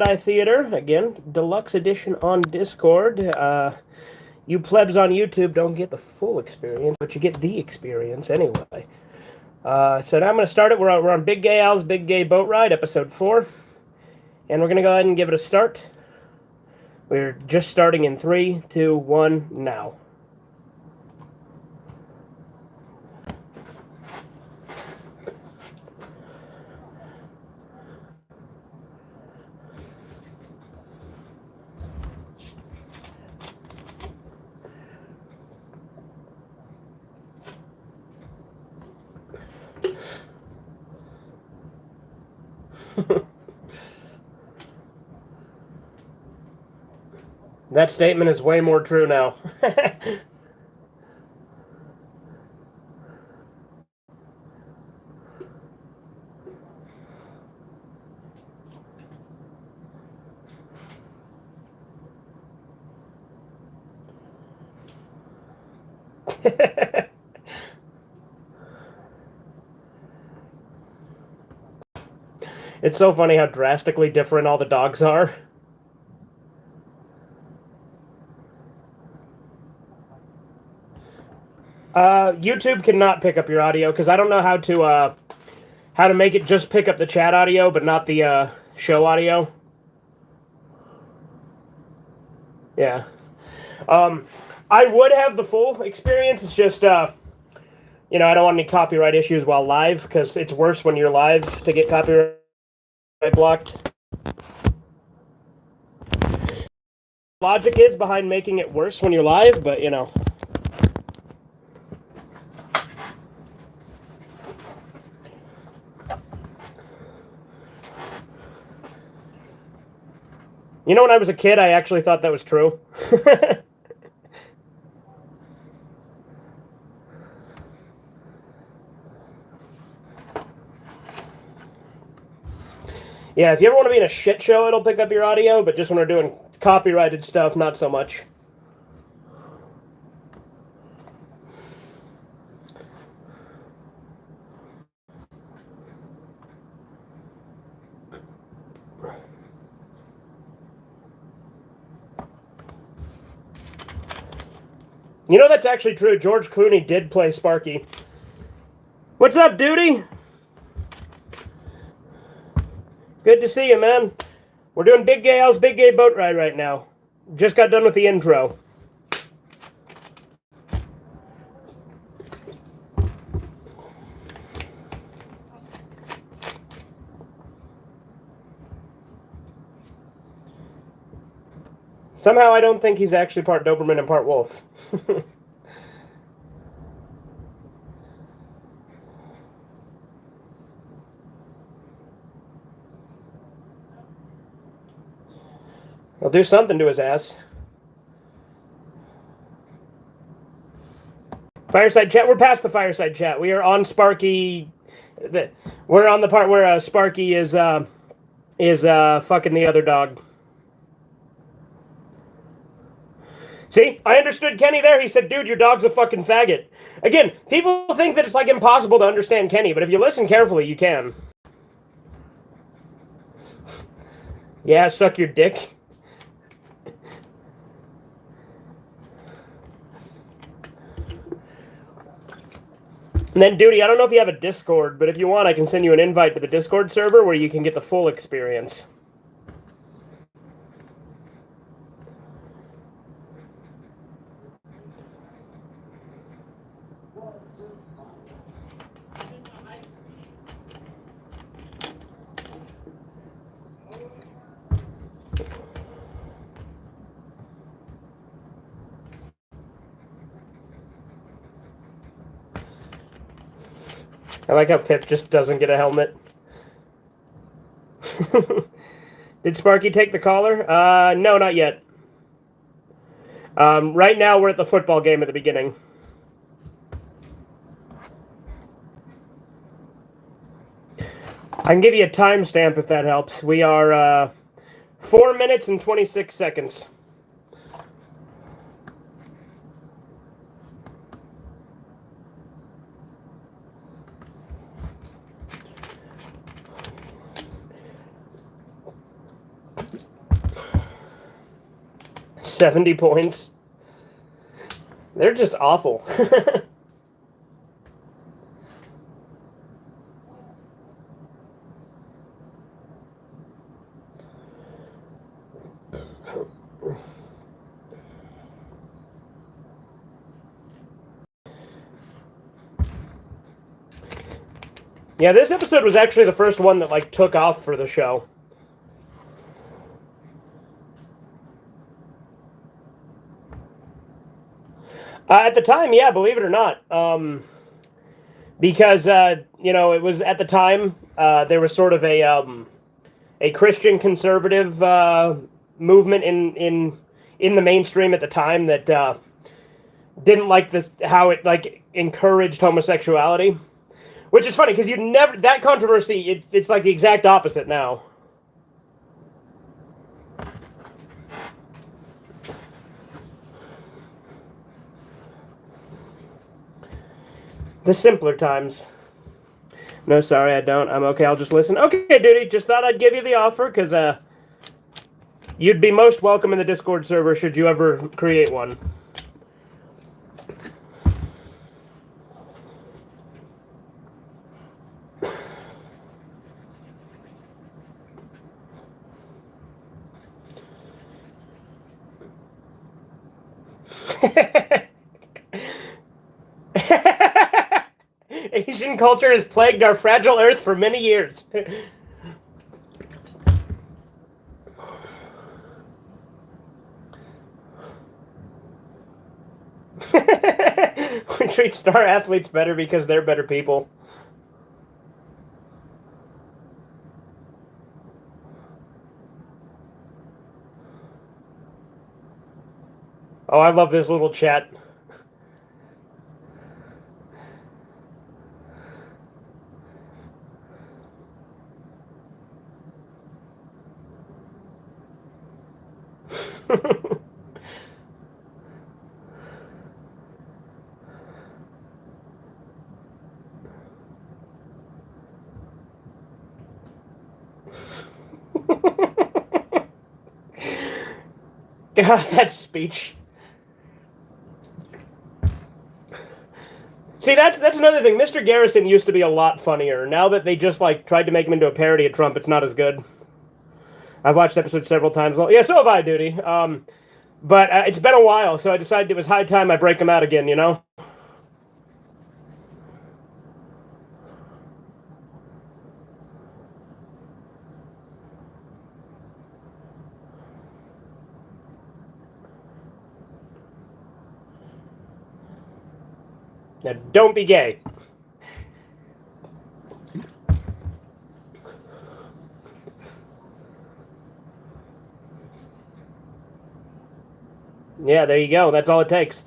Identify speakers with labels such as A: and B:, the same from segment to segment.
A: Redeye Theater, again, deluxe edition on Discord. You plebs on YouTube don't get the full experience, but you get the experience anyway. So now I'm going to start it. We're on Big Gay Al's Big Gay Boat Ride, episode 4. And we're going to go ahead and give it a start. We're just starting in 3, 2, 1, now. That statement is way more true now. It's so funny how drastically different all the dogs are. YouTube cannot pick up your audio because I don't know how to make it just pick up the chat audio but not the show audio. Yeah. I would have the full experience. It's just I don't want any copyright issues while live because it's worse when you're live to get copyright blocked. Logic is behind making it worse when you're live, but you know. You know, when I was a kid, I actually thought that was true. Yeah, if you ever want to be in a shit show, it'll pick up your audio, but just when we're doing copyrighted stuff, not so much. You know, that's actually true. George Clooney did play Sparky. What's up, Duty? Good to see you, man. We're doing Big Gay Al's Big Gay Boat Ride right now. Just got done with the intro. Somehow I don't think he's actually part Doberman and part wolf. I'll do something to his ass. Fireside chat. We're past the fireside chat. We are on Sparky. We're on the part where Sparky is fucking the other dog. See, I understood Kenny there. He said, dude, your dog's a fucking faggot. Again, people think that it's like impossible to understand Kenny, but if you listen carefully, you can. Yeah, suck your dick. And then, Duty, I don't know if you have a Discord, but if you want, I can send you an invite to the Discord server where you can get the full experience. I like how Pip just doesn't get a helmet. Did Sparky take the collar? No, not yet. Right now we're at the football game at the beginning. I can give you a timestamp if that helps. We are 4 minutes and 26 seconds. 70 points. They're just awful. Yeah, this episode was actually the first one that, like, took off for the show. At the time, yeah, believe it or not. Because, you know, it was, at the time, there was sort of a Christian conservative movement in the mainstream at the time that didn't like how it, like, encouraged homosexuality. Which is funny, because you'd never... That controversy, it's like the exact opposite now. The simpler times. No, sorry, I don't. I'm okay, I'll just listen. Okay, duty, just thought I'd give you the offer, because you'd be most welcome in the Discord server should you ever create one. Asian culture has plagued our fragile earth for many years. We treat star athletes better because they're better people. Oh, I love this little chat. God, that speech. See, that's another thing. Mr. Garrison used to be a lot funnier. Now that they just, like, tried to make him into a parody of Trump, it's not as good. I've watched episodes several times. Well, yeah, so have I, Duty. But it's been a while, so I decided it was high time I break him out again, you know? Now, don't be gay. Yeah, there you go. That's all it takes.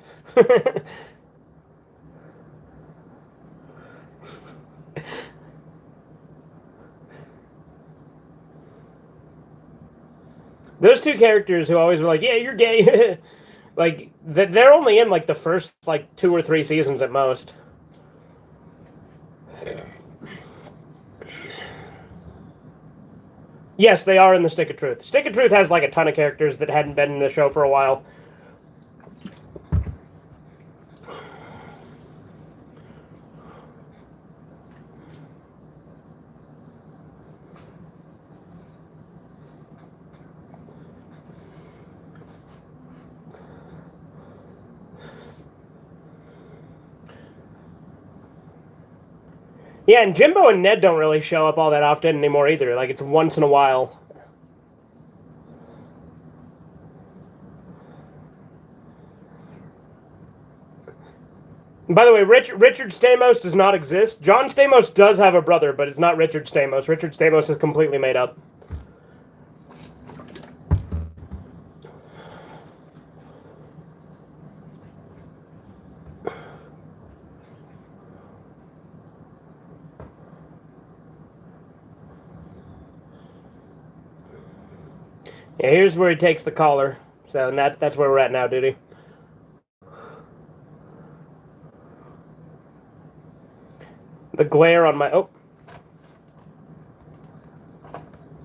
A: Those two characters who always were like, yeah, you're gay. Like, they're only in, like, the first, like, 2 or 3 seasons at most. Yes, they are in the Stick of Truth. Stick of Truth has, like, a ton of characters that hadn't been in the show for a while. Yeah, and Jimbo and Ned don't really show up all that often anymore either. Like, it's once in a while. By the way, Richard Stamos does not exist. John Stamos does have a brother, but it's not Richard Stamos. Richard Stamos is completely made up. Yeah, here's where he takes the collar. So that's where we're at now, Duty. The glare on my... Oh.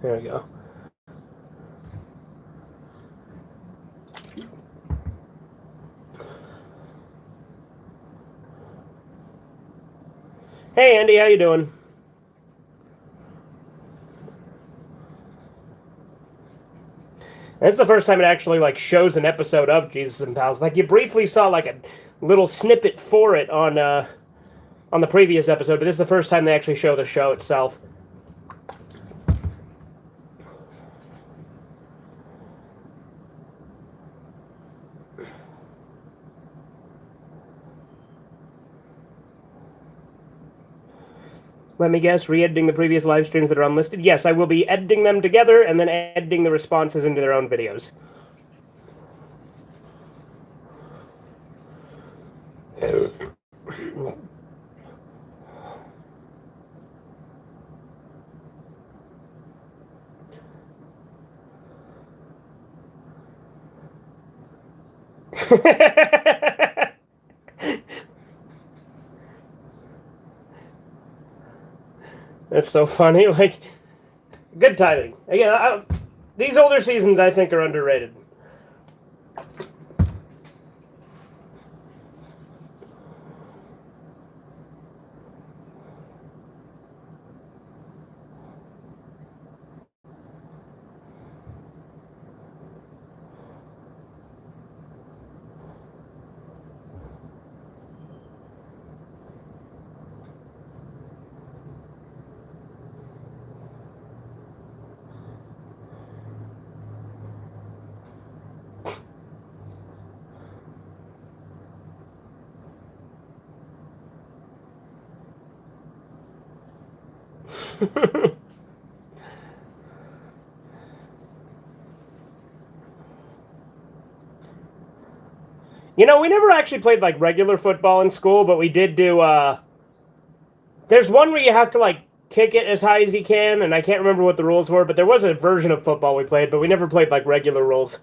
A: There we go. Hey, Andy, how you doing? That's the first time it actually like shows an episode of Jesus and Pals. Like you briefly saw like a little snippet for it on the previous episode, but this is the first time they actually show the show itself. Let me guess, re-editing the previous live streams that are unlisted? Yes, I will be editing them together and then editing the responses into their own videos. That's so funny. Like, good timing. Again, these older seasons I think are underrated. You know, we never actually played like regular football in school, but we did do there's one where you have to like kick it as high as you can, and I can't remember what the rules were, but there was a version of football we played, but we never played like regular rules.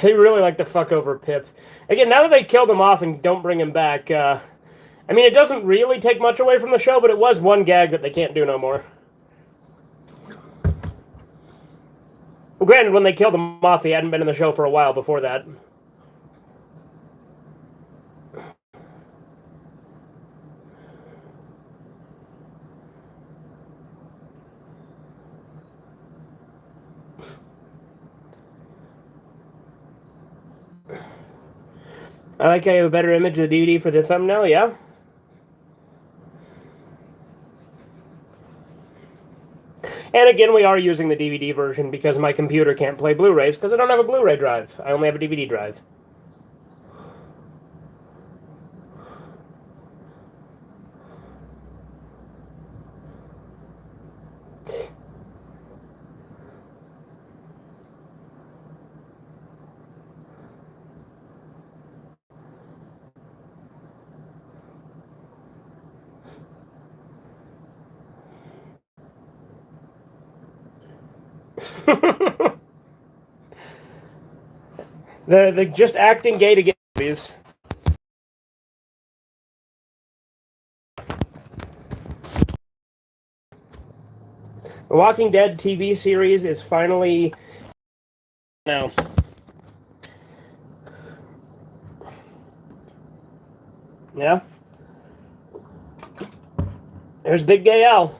A: They really like to fuck over Pip. Again, now that they killed him off and don't bring him back, I mean, it doesn't really take much away from the show, but it was one gag that they can't do no more. Well, granted, when they killed him off, he hadn't been in the show for a while before that. I like how you have a better image of the DVD for the thumbnail, yeah? And again, we are using the DVD version because my computer can't play Blu-rays because I don't have a Blu-ray drive. I only have a DVD drive. the just acting gay to get movies. The Walking Dead TV series is finally now. Yeah. There's Big Gay Al.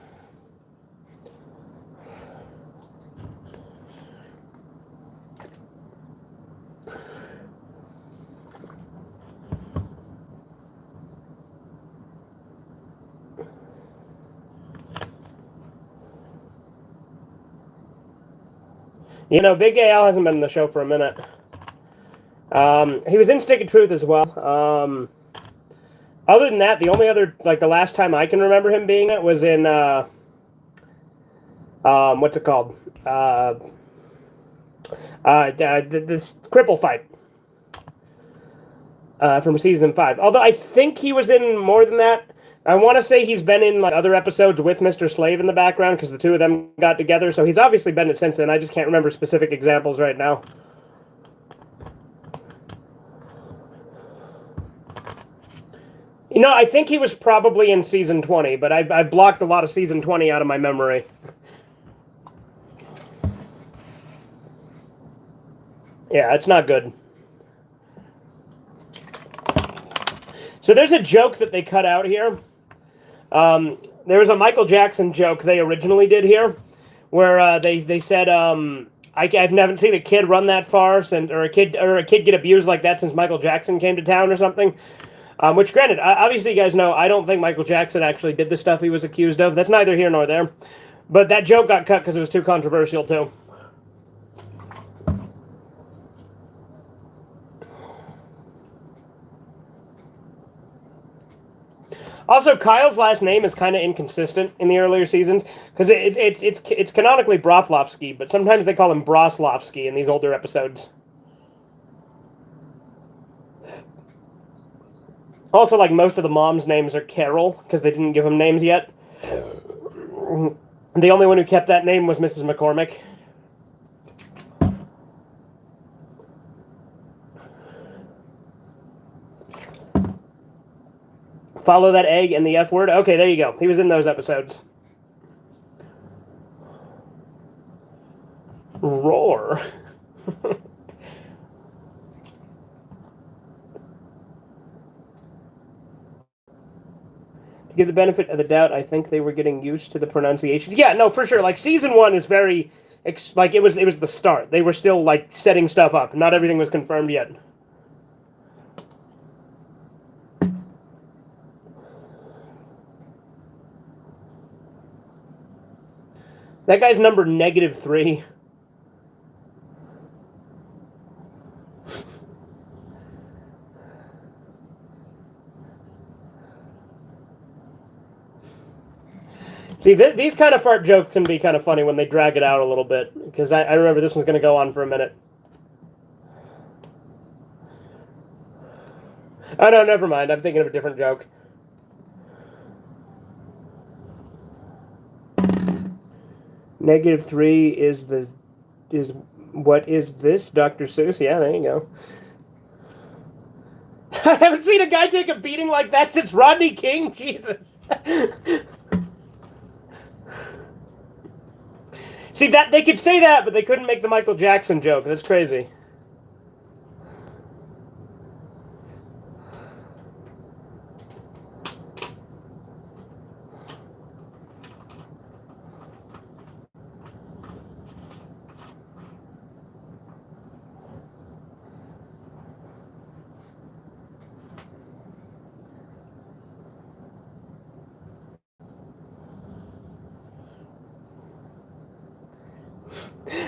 A: You know, Big Gay Al hasn't been in the show for a minute. He was in Stick of Truth as well. Other than that, the only other, like, the last time I can remember him being it was in, what's it called? This Cripple Fight. From season 5. Although I think he was in more than that. I want to say he's been in like other episodes with Mr. Slave in the background because the two of them got together. So he's obviously been in it since then. I just can't remember specific examples right now. You know, I think he was probably in season 20, but I've blocked a lot of season 20 out of my memory. Yeah, it's not good. So there's a joke that they cut out here. There was a Michael Jackson joke they originally did here, where they said I haven't seen a kid run that far since, or a kid get abused like that since Michael Jackson came to town or something. Which, granted, obviously you guys know I don't think Michael Jackson actually did the stuff he was accused of. That's neither here nor there. But that joke got cut because it was too controversial too. Also, Kyle's last name is kind of inconsistent in the earlier seasons because it's canonically Broflovsky, but sometimes they call him Broslovsky in these older episodes. Also, like, most of the moms' names are Carol because they didn't give them names yet. The only one who kept that name was Mrs. McCormick. Follow that egg and the F word. Okay, there you go. He was in those episodes. Roar. To give the benefit of the doubt, I think they were getting used to the pronunciation. Yeah, no, for sure. Like, season 1 is very, like, it was the start. They were still, like, setting stuff up. Not everything was confirmed yet. That guy's number -3. See, these kind of fart jokes can be kind of funny when they drag it out a little bit. Because I remember this one's going to go on for a minute. Oh, no, never mind. I'm thinking of a different joke. -3 is what is this, Dr. Seuss? Yeah, there you go. I haven't seen a guy take a beating like that since Rodney King. Jesus. See, that they could say that, but they couldn't make the Michael Jackson joke. That's crazy.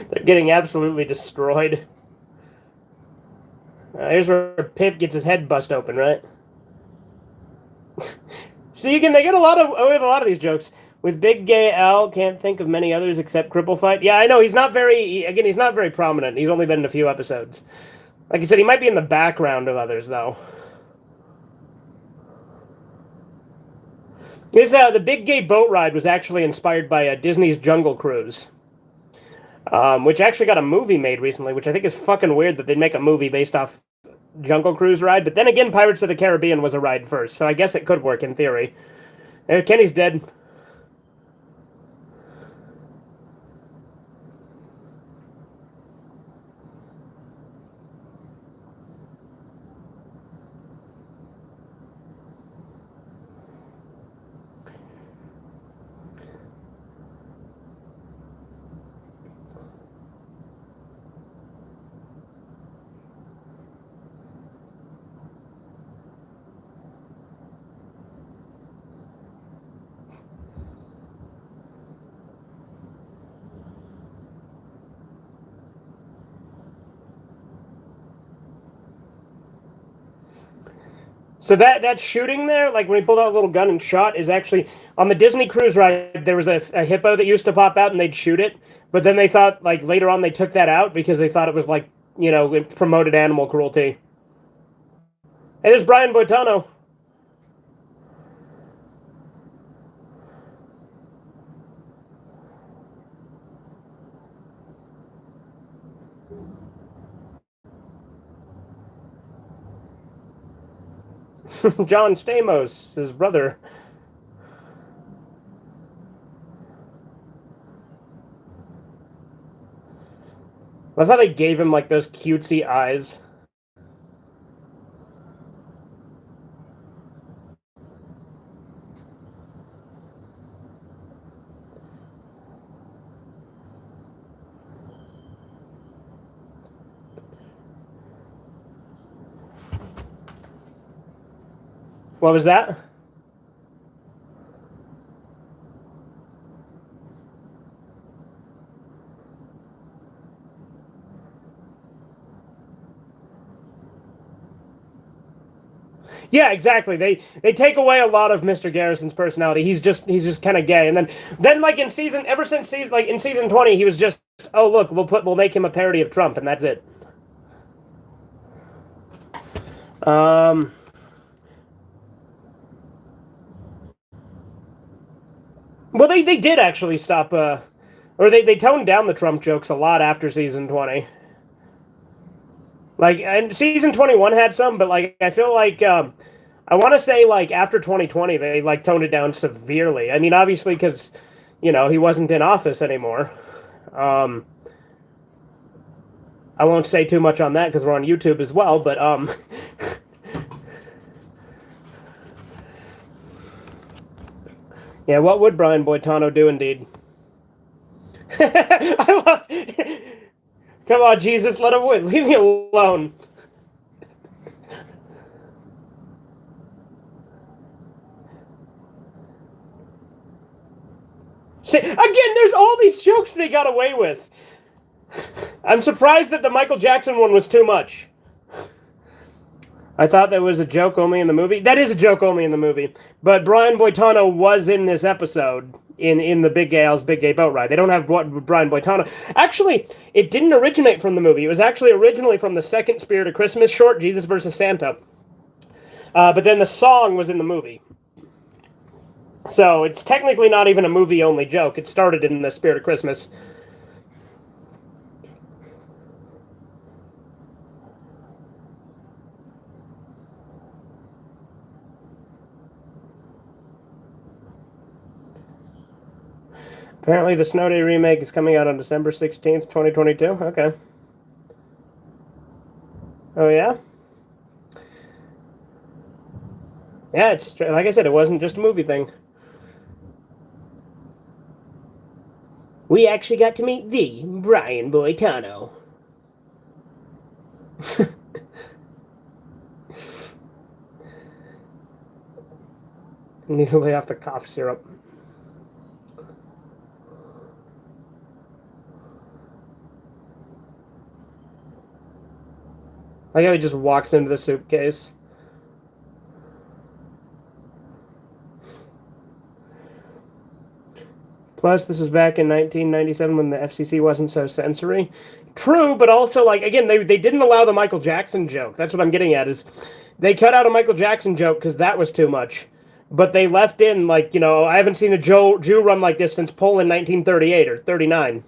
A: They're getting absolutely destroyed. Here's where Pip gets his head bust open, right? So they get a lot of these jokes. With Big Gay Al, can't think of many others except Cripple Fight. Yeah, I know, he's not very prominent. He's only been in a few episodes. Like I said, he might be in the background of others, though. The Big Gay Boat Ride was actually inspired by Disney's Jungle Cruise. Which actually got a movie made recently, which I think is fucking weird that they'd make a movie based off Jungle Cruise ride. But then again, Pirates of the Caribbean was a ride first, so I guess it could work in theory. Kenny's dead. So that shooting there, like when he pulled out a little gun and shot, is actually on the Disney cruise ride. There was a hippo that used to pop out and they'd shoot it, but then they thought, like, later on they took that out because they thought it was, like, it promoted animal cruelty. Hey, there's Brian Boitano. John Stamos, his brother. I thought they gave him like those cutesy eyes. What was that? Yeah, exactly. They take away a lot of Mr. Garrison's personality. He's just kind of gay, and then like in season ever since season like in season 20, he was just, oh look, we'll make him a parody of Trump, and that's it. Um. Well, they did actually stop, or they toned down the Trump jokes a lot after season 20. Like, and season 21 had some, but like I feel like I want to say like after 2020 they like toned it down severely. I mean, obviously because he wasn't in office anymore. Um, I won't say too much on that because we're on YouTube as well. But yeah, what would Brian Boitano do indeed? I love. Come on, Jesus, let him win. Leave me alone. See, again, there's all these jokes they got away with. I'm surprised that the Michael Jackson one was too much. I thought that was a joke only in the movie. That is a joke only in the movie. But Brian Boitano was in this episode in the Big Gay Al's Big Gay Boat Ride. They don't have Brian Boitano. Actually, it didn't originate from the movie. It was actually originally from the second Spirit of Christmas short, Jesus versus Santa. But then the song was in the movie. So it's technically not even a movie-only joke. It started in the Spirit of Christmas. Apparently the Snow Day remake is coming out on December 16th, 2022. Okay. Oh, yeah? Yeah, it's like I said, it wasn't just a movie thing. We actually got to meet the Brian Boitano. Need to lay off the cough syrup. Like how he just walks into the suitcase. Plus, this was back in 1997 when the FCC wasn't so censory. True, but also, like, again, they didn't allow the Michael Jackson joke. That's what I'm getting at, is they cut out a Michael Jackson joke because that was too much. But they left in, like, I haven't seen a Jew run like this since Poland 1938 or 39.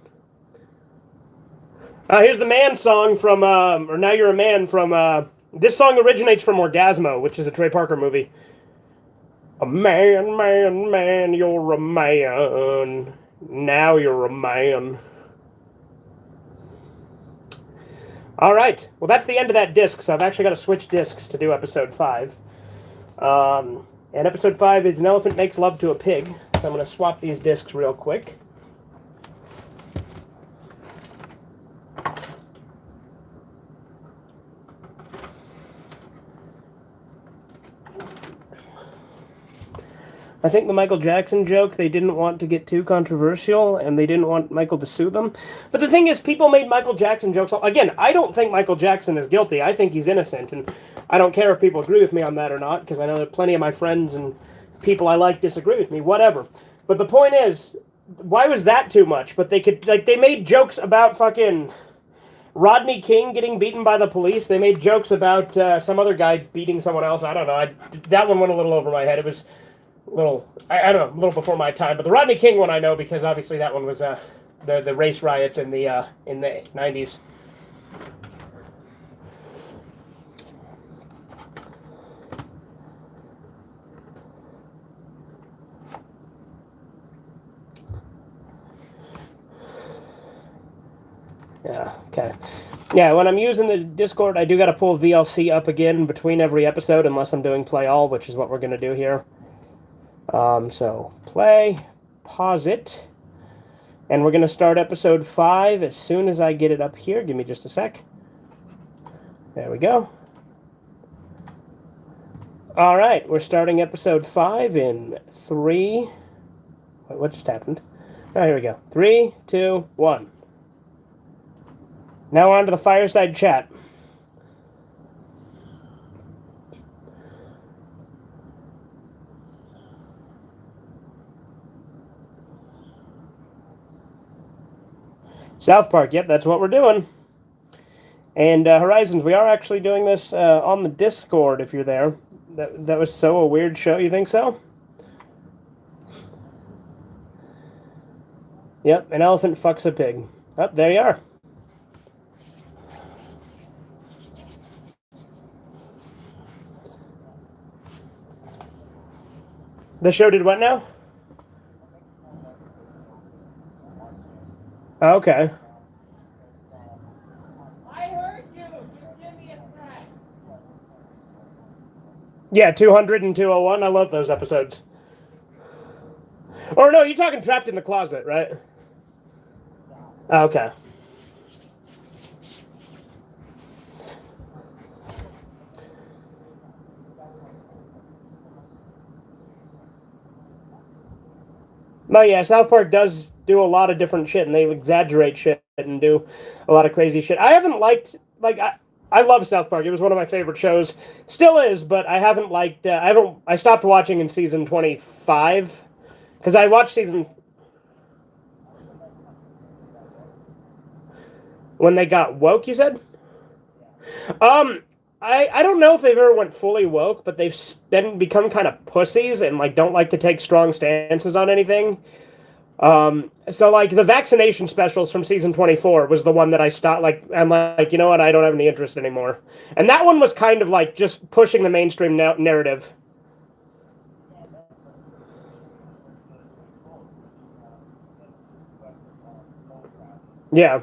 A: Here's the Man song from, or Now You're a Man from, this song originates from Orgasmo, which is a Trey Parker movie. A man, man, man, you're a man. Now you're a man. All right. Well, that's the end of that disc, so I've actually got to switch discs to do episode 5. And episode 5 is An Elephant Makes Love to a Pig. So I'm going to swap these discs real quick. I think the Michael Jackson joke, they didn't want to get too controversial, and they didn't want Michael to sue them. But the thing is, people made Michael Jackson jokes. Again, I don't think Michael Jackson is guilty. I think he's innocent, and I don't care if people agree with me on that or not, because I know that plenty of my friends and people I like disagree with me, whatever. But the point is, why was that too much? But they made jokes about fucking Rodney King getting beaten by the police. They made jokes about some other guy beating someone else. I don't know. That one went a little over my head. It was I don't know, a little before my time. But the Rodney King one I know because obviously that one was the race riots in the 90s. Yeah. Okay. Yeah, when I'm using the Discord, I do got to pull VLC up again between every episode, unless I'm doing play all, which is what we're going to do here. So, play, pause it, and we're going to start episode 5 as soon as I get it up here. Give me just a sec. There we go. All right, we're starting episode 5 in 3. Wait, what just happened? Oh, here we go. 3, 2, 1. Now on to the fireside chat. South Park, yep, that's what we're doing. And Horizons, we are actually doing this on the Discord if you're there. That was so a weird show, you think so? Yep, an elephant fucks a pig. Oh, there you are. The show did what now? Okay.
B: I heard you. Just give me a sec.
A: Yeah, 200 and 201. I love those episodes. Or no, you're talking Trapped in the Closet, right? Okay. No, yeah, South Park does do a lot of different shit, and they exaggerate shit and do a lot of crazy shit. I haven't liked, I love South Park. It was one of my favorite shows. Still is, but I haven't liked, I stopped watching in season 25, because I watched season, when they got woke, you said? I don't know if they've ever went fully woke, but they've then become kind of pussies and like don't like to take strong stances on anything. So like the vaccination specials from season 24 was the one that I stopped. Like I'm like, you know what? I don't have any interest anymore. And that one was kind of like just pushing the mainstream narrative. Yeah.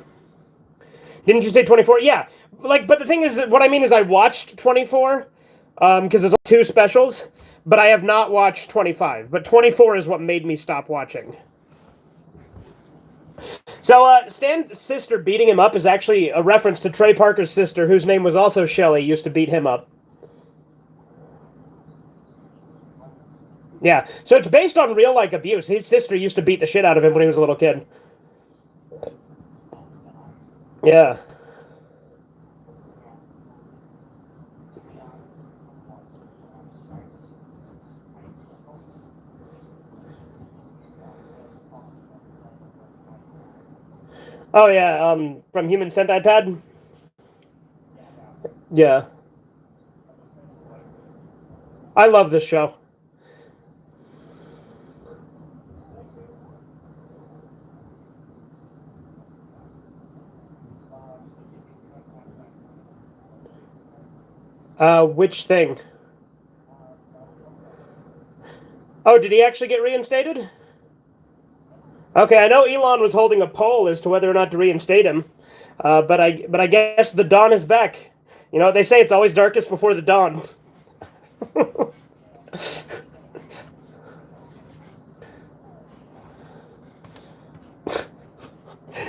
A: Didn't you say 24? Yeah. Like, but the thing is, what I mean is I watched 24, because there's 2 specials, but I have not watched 25. But 24 is what made me stop watching. So, Stan's sister beating him up is actually a reference to Trey Parker's sister, whose name was also Shelley, used to beat him up. Yeah, so it's based on real, like, abuse. His sister used to beat the shit out of him when he was a little kid. Yeah. Oh, yeah, from Human Centipede? Yeah. I love this show. Which thing? Oh, did he actually get reinstated? Okay, I know Elon was holding a poll as to whether or not to reinstate him, but I guess the dawn is back. You know, they say it's always darkest before the dawn.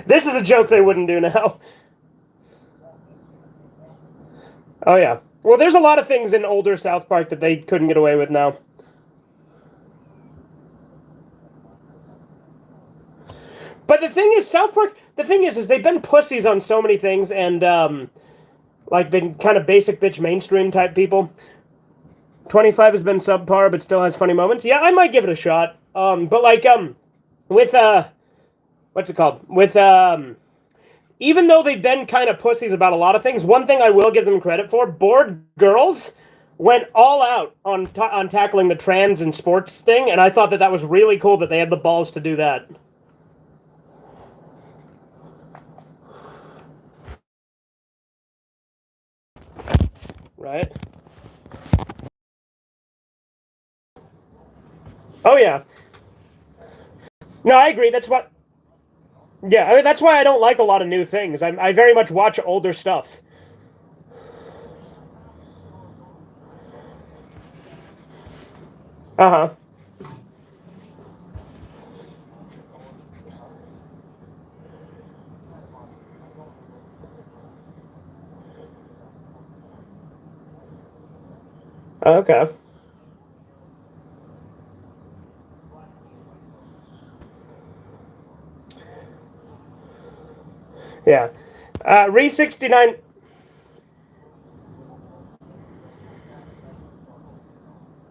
A: This is a joke they wouldn't do now. Oh yeah. Well, there's a lot of things in older South Park that they couldn't get away with now. But the thing is, South Park. The thing is they've been pussies on so many things, and like been kind of basic bitch mainstream type people. 25 has been subpar, but still has funny moments. Yeah, I might give it a shot. But like with what's it called? With even though they've been kind of pussies about a lot of things, one thing I will give them credit for: Bored Girls went all out on tackling the trans and sports thing, and I thought that was really cool that they had the balls to do that. Right? Oh yeah. No, I agree. That's what. Yeah, I mean, that's why I don't like a lot of new things. I very much watch older stuff. Uh-huh. Okay. Yeah. Re 69.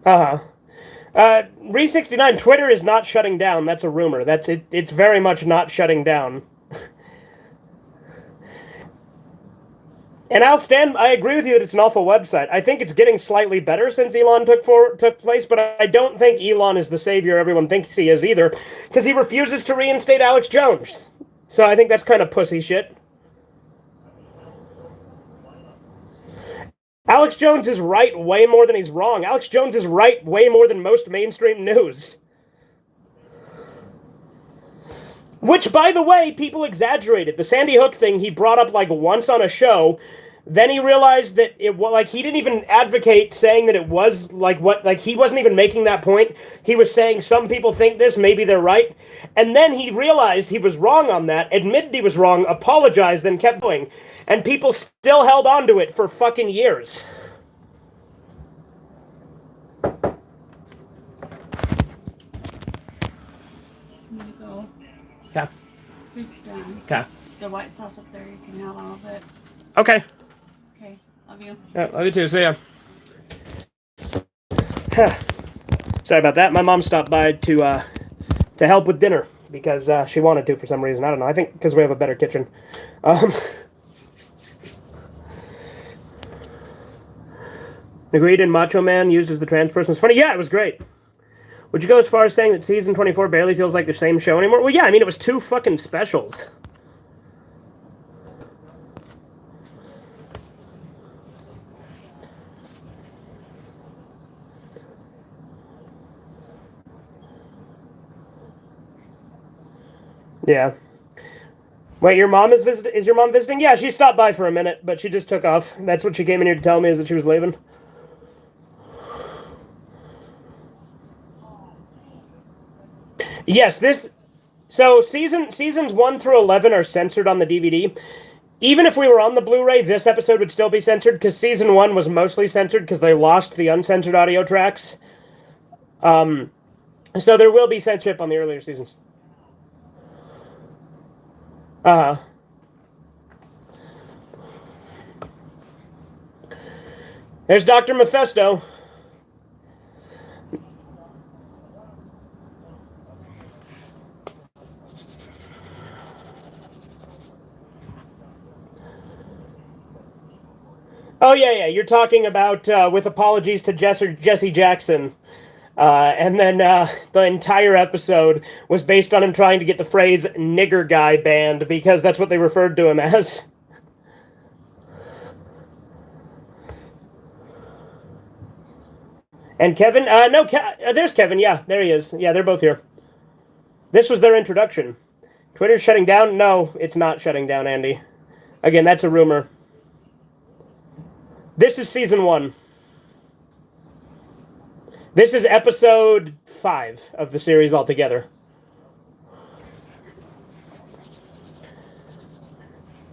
A: Uh-huh. Re 69, Twitter is not shutting down. That's a rumor. That's it. It's very much not shutting down. And I agree with you that it's an awful website. I think it's getting slightly better since Elon took place, but I don't think Elon is the savior everyone thinks he is either, because he refuses to reinstate Alex Jones. So I think that's kind of pussy shit. Alex Jones is right way more than he's wrong. Alex Jones is right way more than most mainstream news. Which, by the way, people exaggerated. The Sandy Hook thing he brought up like once on a show. Then he realized that it was like he didn't even advocate saying that it was like he wasn't even making that point. He was saying some people think this, maybe they're right. And then he realized he was wrong on that, admitted he was wrong, apologized, then kept going. And people still held on to it for fucking years.
C: I'm gonna go.
A: Okay.
C: Food's done.
A: Okay.
C: The white sauce up there, you can have all of it.
A: Okay.
C: Okay, love you.
A: Yeah, love you too. See ya. Sorry about that. My mom stopped by to help with dinner because she wanted to for some reason. I don't know. I think because we have a better kitchen. Agreed. And Macho Man used as the trans person was funny. Yeah, it was great. Would you go as far as saying that season 24 barely feels like the same show anymore? Well, yeah. I mean, it was 2 fucking specials. Yeah. Wait, your mom is visiting? Is your mom visiting? Yeah, she stopped by for a minute, but she just took off. That's what she came in here to tell me, is that she was leaving. Yes, this. So seasons 1 through 11 are censored on the DVD. Even if we were on the Blu-ray, this episode would still be censored because season 1 was mostly censored because they lost the uncensored audio tracks. So there will be censorship on the earlier seasons. Uh huh. There's Dr. Mephisto. Oh yeah. You're talking about with apologies to Jesse Jackson. And then the entire episode was based on him trying to get the phrase nigger guy banned because that's what they referred to him as. And Kevin, no, there's Kevin. Yeah, there he is. Yeah, they're both here. This was their introduction. Twitter's shutting down? No, it's not shutting down, Andy. Again, that's a rumor. This is season 1. This is episode 5 of the series altogether.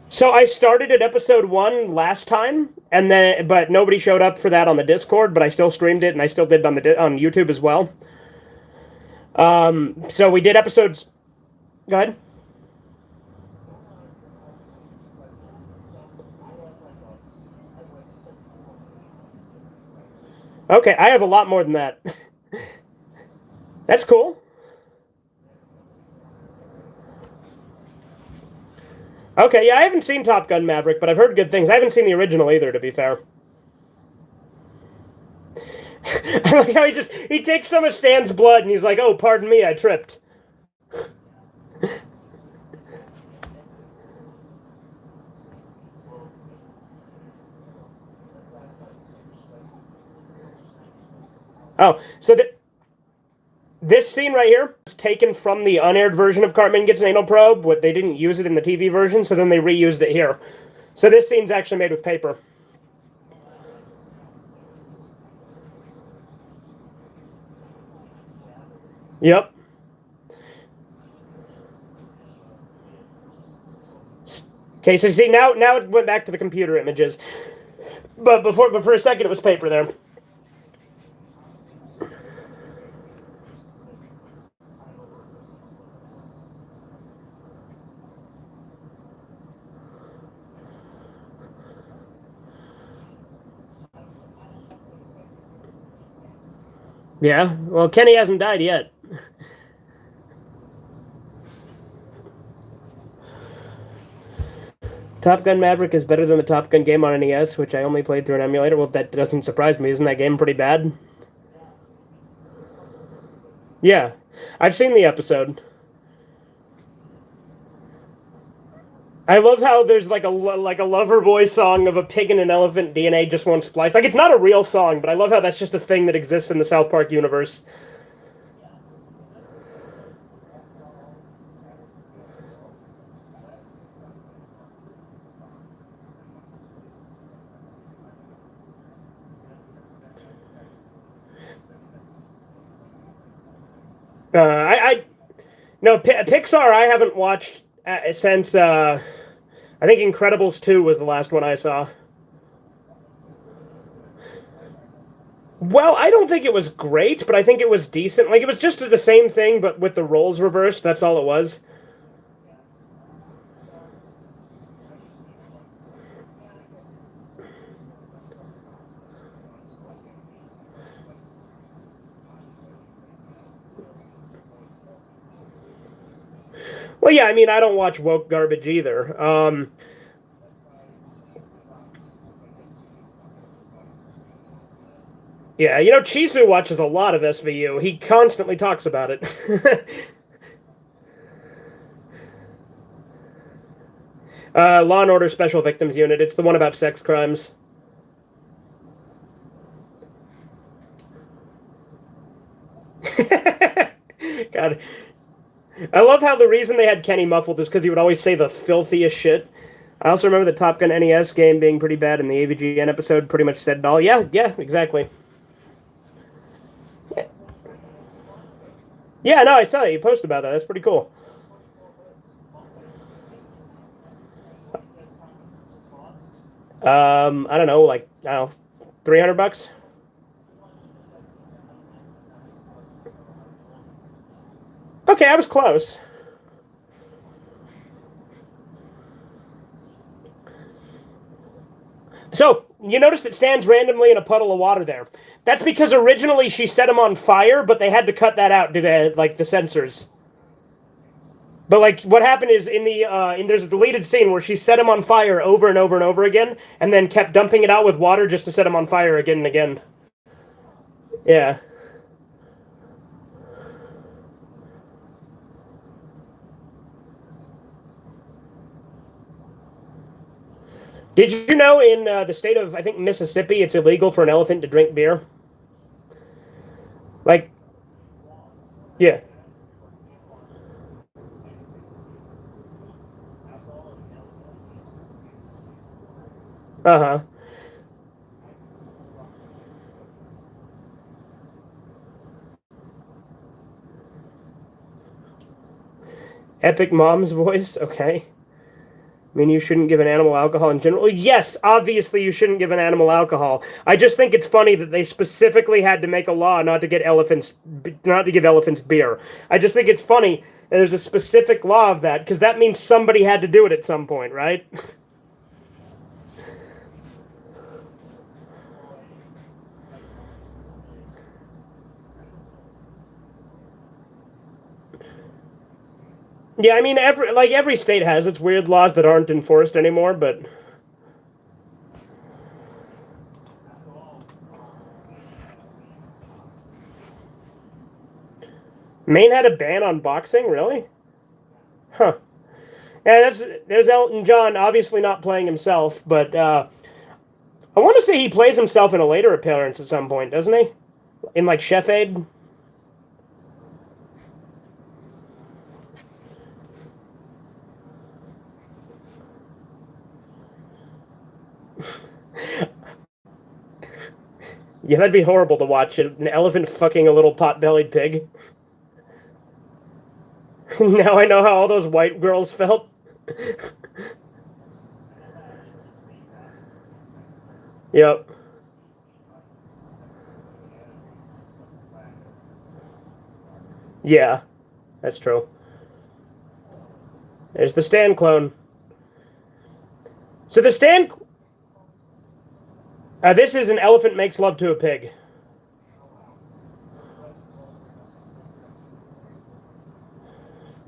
A: So I started at episode 1 last time, but nobody showed up for that on the Discord. But I still streamed it, and I still did it on YouTube as well. So we did episodes. Go ahead. Okay, I have a lot more than that. That's cool. Okay, yeah, I haven't seen Top Gun Maverick, but I've heard good things. I haven't seen the original either, to be fair. I like how he takes some of Stan's blood and he's like, "Oh, pardon me, I tripped." Oh, so This scene right here was taken from the unaired version of Cartman Gets an Anal Probe. What they didn't use it in the TV version, so then they reused it here. So this scene's actually made with paper. Yep. Okay, so see now it went back to the computer images, but for a second it was paper there. Yeah, well, Kenny hasn't died yet. Top Gun Maverick is better than the Top Gun game on NES, which I only played through an emulator. Well, that doesn't surprise me. Isn't that game pretty bad? Yeah, I've seen the episode. I love how there's like a lover boy song of a pig and an elephant DNA just won't splice. Like, it's not a real song, but I love how that's just a thing that exists in the South Park universe. No, Pixar I haven't watched since, I think Incredibles 2 was the last one I saw. Well, I don't think it was great, but I think it was decent. Like, it was just the same thing, but with the roles reversed, that's all it was. Well, yeah, I mean, I don't watch woke garbage either. Yeah, you know, Chizu watches a lot of SVU. He constantly talks about it. Law and Order Special Victims Unit. It's the one about sex crimes. God. I love how the reason they had Kenny muffled is because he would always say the filthiest shit. I also remember the Top Gun NES game being pretty bad, and the AVGN episode pretty much said it all. Yeah, exactly. Yeah, no, I saw you post about that. That's pretty cool. I don't know, like, I don't know, $300? Okay, I was close. So, you notice it stands randomly in a puddle of water there. That's because originally she set him on fire, but they had to cut that out due to, like, the censors. But, like, what happened is there's a deleted scene where she set him on fire over and over and over again, and then kept dumping it out with water just to set him on fire again and again. Yeah. Did you know in the state of, I think, Mississippi, it's illegal for an elephant to drink beer? Like, yeah. Uh-huh. Epic Mom's voice? Okay. I mean, you shouldn't give an animal alcohol in general. Yes, obviously you shouldn't give an animal alcohol. I just think it's funny that they specifically had to make a law not to give elephants beer. I just think it's funny that there's a specific law of that, because that means somebody had to do it at some point, right? Yeah, I mean, every state has its weird laws that aren't enforced anymore, but Maine had a ban on boxing, really? Huh. Yeah, there's Elton John, obviously not playing himself, but I want to say he plays himself in a later appearance at some point, doesn't he? In, like, Chef Aid? Yeah, that'd be horrible to watch. An elephant fucking a little pot-bellied pig. Now I know how all those white girls felt. Yep. Yeah, that's true. There's the Stan clone. So the Stan... this is an elephant makes love to a pig.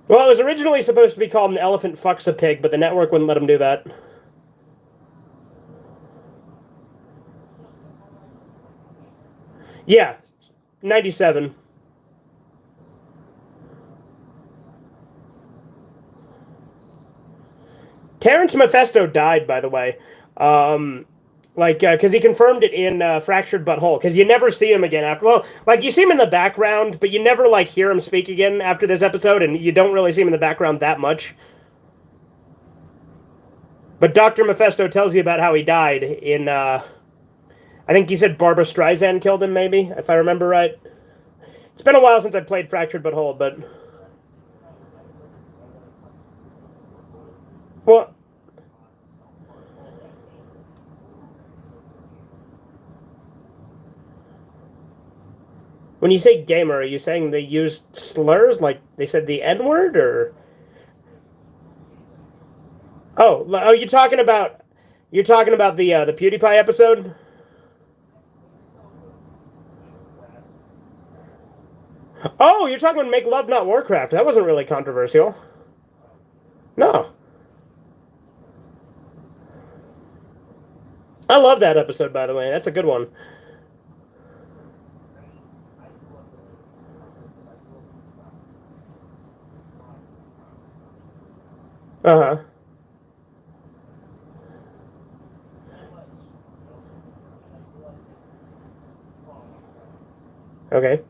A: Well, it was originally supposed to be called An Elephant Fucks a Pig, but the network wouldn't let him do that. Yeah, 97. Terrence Mephisto died, by the way. Because he confirmed it in Fractured But Whole. Because you never see him again after. Well, like, you see him in the background, but you never, like, hear him speak again after this episode, and you don't really see him in the background that much. But Dr. Mephisto tells you about how he died in, I think he said Barbara Streisand killed him, maybe, if I remember right. It's been a while since I played Fractured But Whole, but... Well... When you say gamer, are you saying they used slurs? Like, they said the N-word, or... Oh, you're talking about the PewDiePie episode? Oh, you're talking about Make Love Not Warcraft. That wasn't really controversial. No. I love that episode, by the way. That's a good one. Uh-huh. Okay.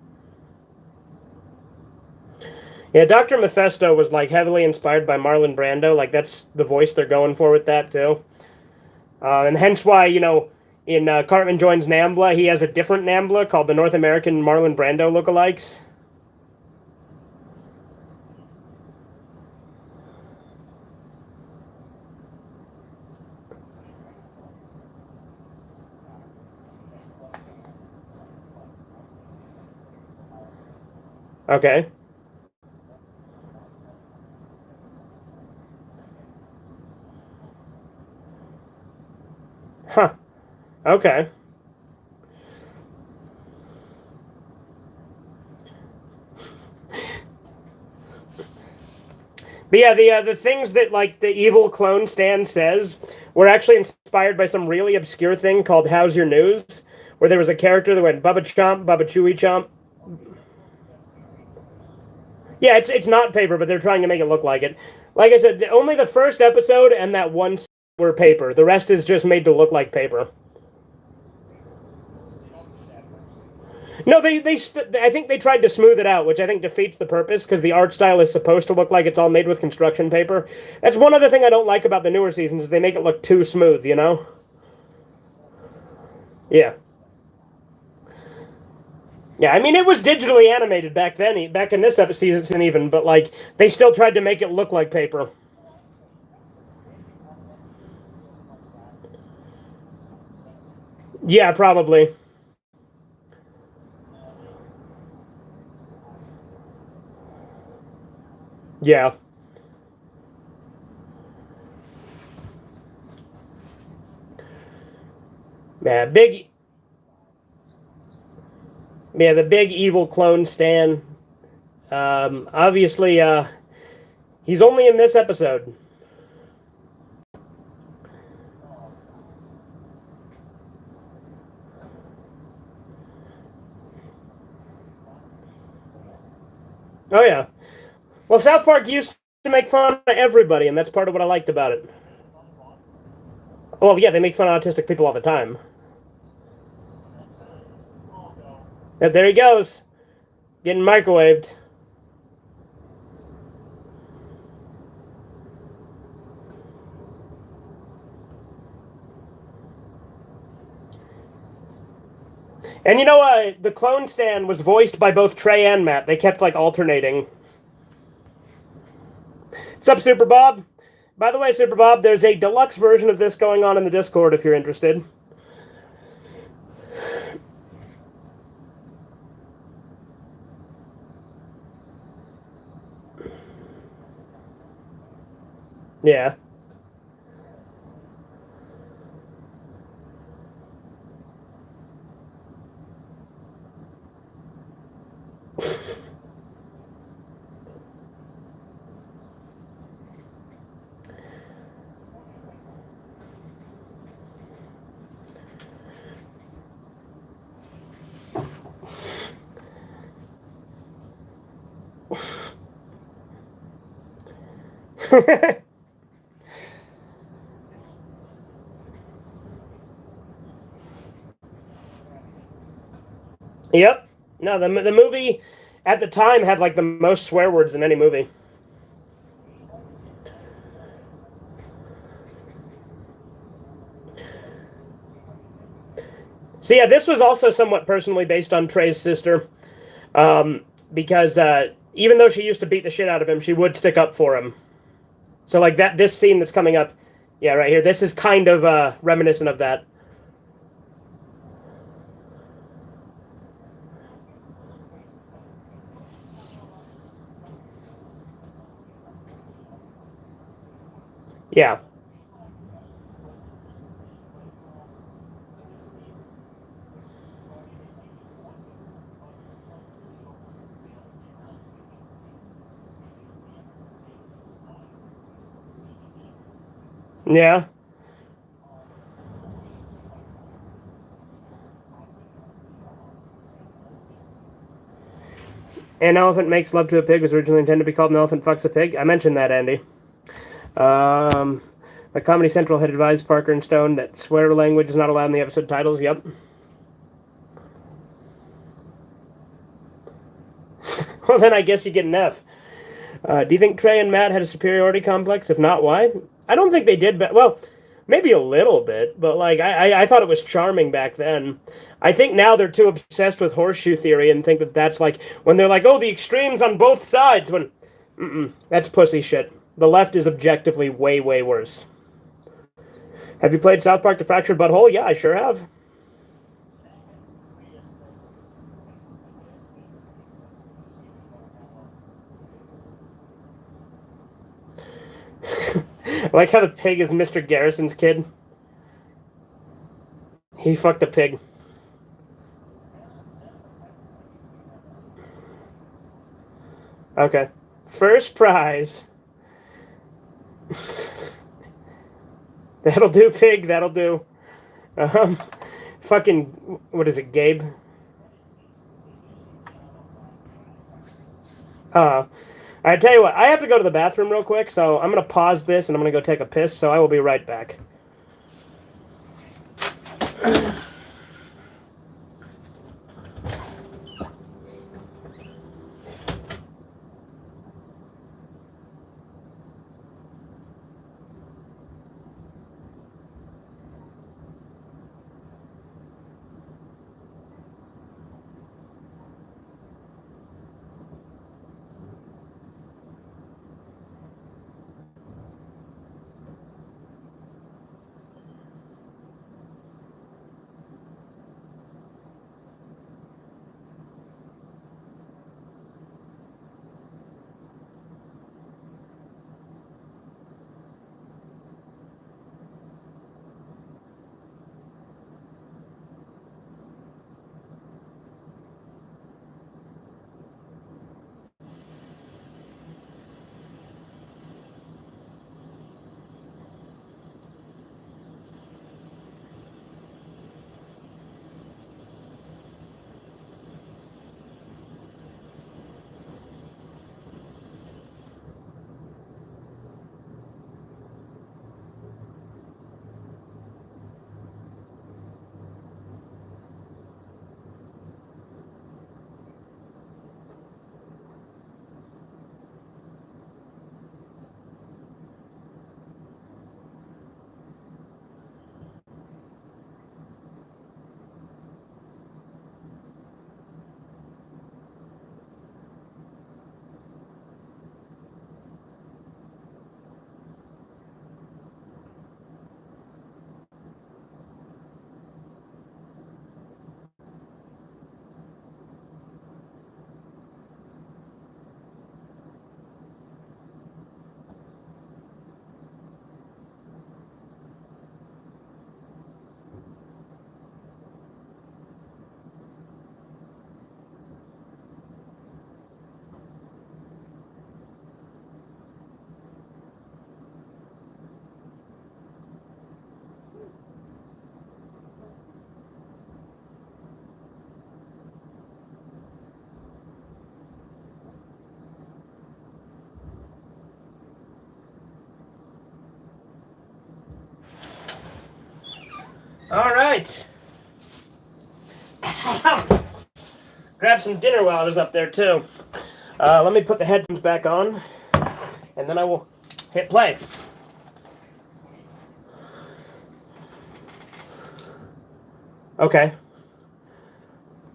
A: Yeah, Dr. Mephisto was, like, heavily inspired by Marlon Brando. Like, that's the voice they're going for with that, too. And hence why, you know, in Cartman Joins Nambla, he has a different Nambla called the North American Marlon Brando lookalikes. Okay. Huh. Okay. But yeah, the things that, like, the evil clone Stan says were actually inspired by some really obscure thing called How's Your News, where there was a character that went Bubba Chomp, Bubba Chewy Chomp. Yeah, it's not paper, but they're trying to make it look like it. Like I said, only the first episode and that one were paper. The rest is just made to look like paper. No, I think they tried to smooth it out, which I think defeats the purpose, because the art style is supposed to look like it's all made with construction paper. That's one other thing I don't like about the newer seasons, is they make it look too smooth, you know? Yeah. Yeah, I mean, it was digitally animated back then, back in this season even, but, like, they still tried to make it look like paper. Yeah, probably. Yeah. Yeah, the big evil clone Stan. Obviously, he's only in this episode. Oh, yeah. Well, South Park used to make fun of everybody, and that's part of what I liked about it. Well, yeah, they make fun of autistic people all the time. Yeah, there he goes. Getting microwaved. And you know, the clone Stan was voiced by both Trey and Matt. They kept, like, alternating. What's up, Super Bob? By the way, Super Bob, there's a deluxe version of this going on in the Discord if you're interested. Yeah. Yep. No, the movie at the time had like the most swear words in any movie. So yeah, this was also somewhat personally based on Trey's sister, because even though she used to beat the shit out of him, she would stick up for him. So like that, this scene that's coming up, yeah, right here. This is kind of reminiscent of that. Yeah. Yeah. An elephant makes love to a pig was originally intended to be called An Elephant Fucks a Pig. I mentioned that, Andy. My Comedy Central had advised Parker and Stone that swear language is not allowed in the episode titles. Yep. Well, then I guess you get an F. Do you think Trey and Matt had a superiority complex? If not, why? I don't think they did. Well, maybe a little bit, but like I thought it was charming back then. I think now they're too obsessed with horseshoe theory and think that that's like when they're like, oh, the extremes on both sides. When, that's pussy shit. The left is objectively way, way worse. Have you played South Park: The Fractured Butthole? Yeah, I sure have. I like how the pig is Mr. Garrison's kid. He fucked a pig. Okay. First prize. That'll do, pig. That'll do. Um, fucking, what is it, Gabe? I tell you what, I have to go to the bathroom real quick, so I'm gonna pause this and I'm gonna go take a piss. So I will be right back. All right. Grab some dinner while I was up there, too. Let me put the headphones back on, and then I will hit play. Okay.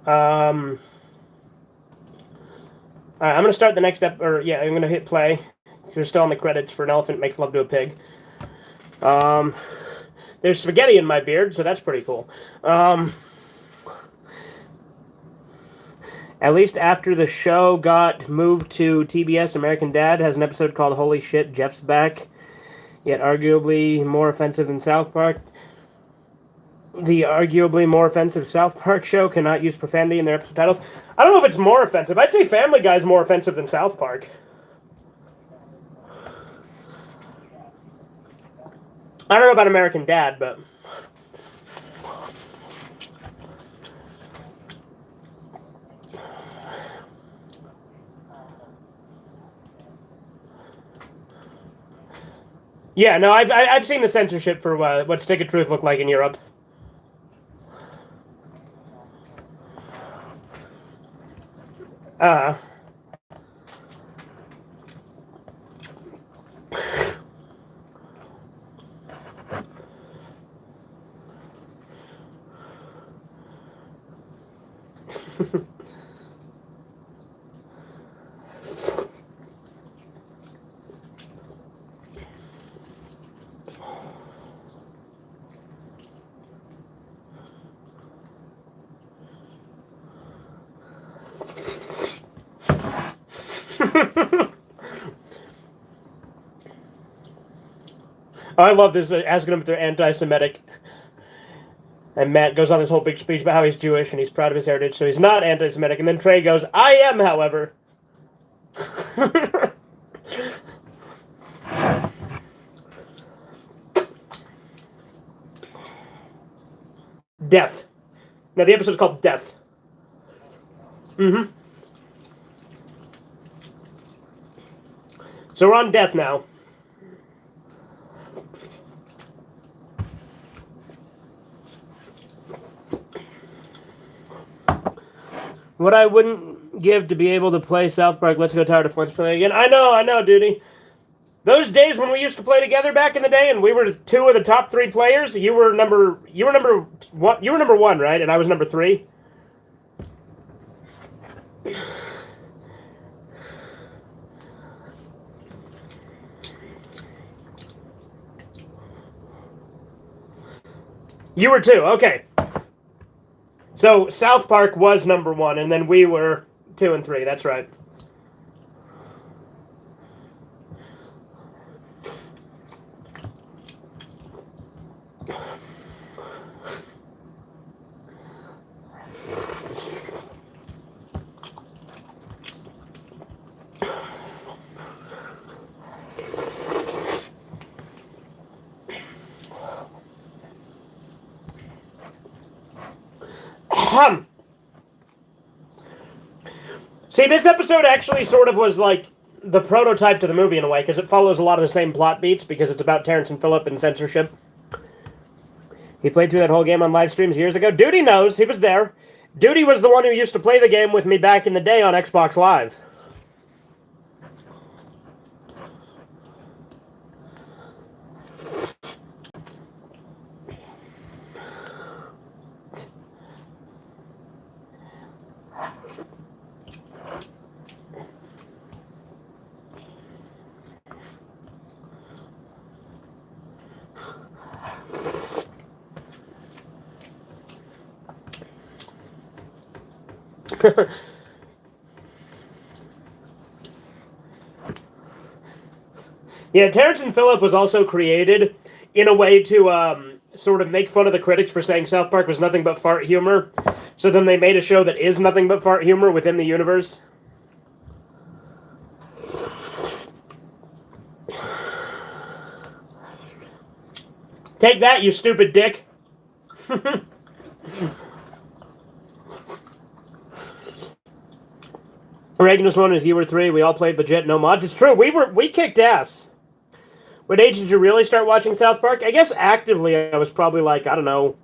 A: All right, I'm going to start the next step, I'm going to hit play. We're still on the credits for An Elephant Makes Love to a Pig. There's spaghetti in my beard, so that's pretty cool. At least after the show got moved to TBS, American Dad has an episode called Holy Shit, Jeff's Back, yet arguably more offensive than South Park. The arguably more offensive South Park show cannot use profanity in their episode titles. I don't know if it's more offensive. I'd say Family Guy is more offensive than South Park. I don't know about American Dad, but... Yeah, no, I've seen the censorship for what Stick of Truth looked like in Europe. I love this, asking them if they're anti-Semitic. And Matt goes on this whole big speech about how he's Jewish and he's proud of his heritage, so he's not anti-Semitic. And then Trey goes, I am, however. Death. Now, the episode's called Death. Mm-hmm. So we're on Death now. What I wouldn't give to be able to play South Park Let's Go Tired of Flinch play again. I know, Duty. Those days when we used to play together back in the day, and we were two of the top 3 players. You were number one, right? And I was number 3. You were 2, okay. So South Park was number 1, and then we were 2 and 3. That's right. See, this episode actually sort of was like the prototype to the movie in a way, because it follows a lot of the same plot beats, because it's about Terrence and Phillip and censorship. He played through that whole game on live streams years ago. Duty knows. He was there. Duty was the one who used to play the game with me back in the day on Xbox Live. Yeah, Terrence and Phillip was also created in a way to sort of make fun of the critics for saying South Park was nothing but fart humor. So then they made a show that is nothing but fart humor within the universe. Take that, you stupid dick. Reagan was 1 as you were 3. We all played legit, no mods. It's true. We kicked ass. What age did you really start watching South Park? I guess actively I was probably like, I don't know,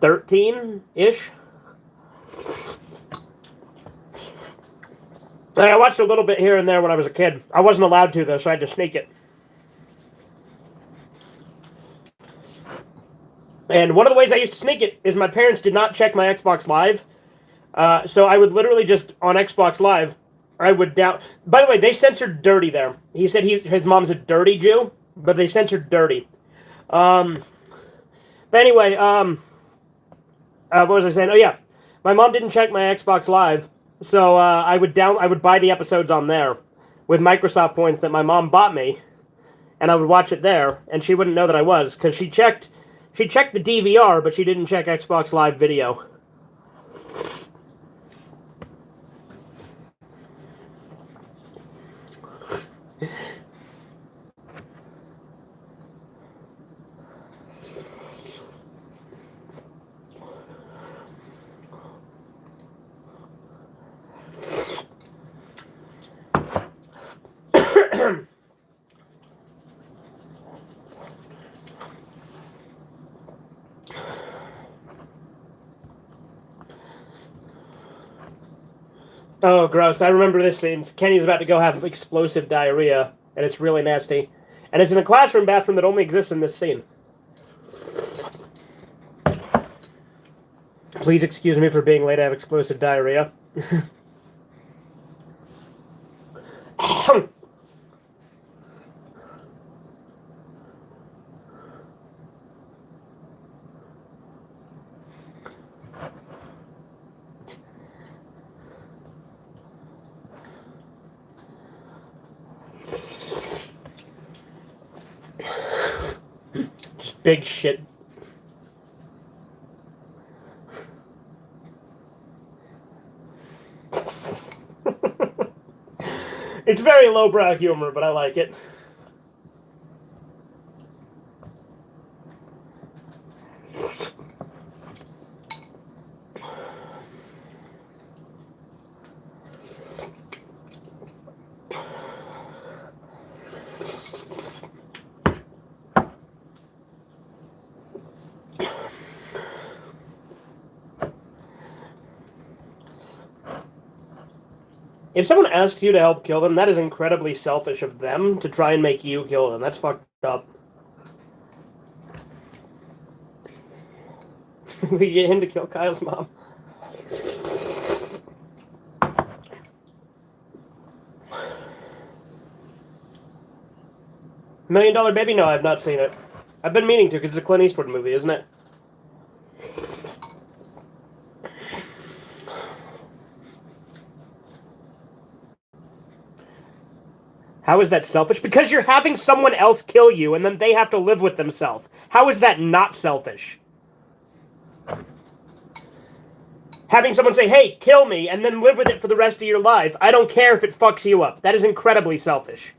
A: 13-ish. I watched a little bit here and there when I was a kid. I wasn't allowed to, though, so I had to sneak it. And one of the ways I used to sneak it is my parents did not check my Xbox Live. So I would literally just, on Xbox Live, I would down... By the way, they censored dirty there. He said his mom's a dirty Jew, but they censored dirty. But anyway, what was I saying? Oh, yeah. My mom didn't check my Xbox Live, so I would buy the episodes on there with Microsoft points that my mom bought me, and I would watch it there, and she wouldn't know that I was, because she checked the DVR, but she didn't check Xbox Live video. Oh, gross. I remember this scene. Kenny's about to go have explosive diarrhea, and it's really nasty. And it's in a classroom bathroom that only exists in this scene. Please excuse me for being late. I have explosive diarrhea. Just big shit. It's very lowbrow humor, but I like it. If someone asks you to help kill them, that is incredibly selfish of them to try and make you kill them. That's fucked up. We get him to kill Kyle's mom. $1 Million Baby? No, I've not seen it. I've been meaning to because it's a Clint Eastwood movie, isn't it? How is that selfish? Because you're having someone else kill you and then they have to live with themselves. How is that not selfish? Having someone say, hey, kill me, and then live with it for the rest of your life. I don't care if it fucks you up. That is incredibly selfish.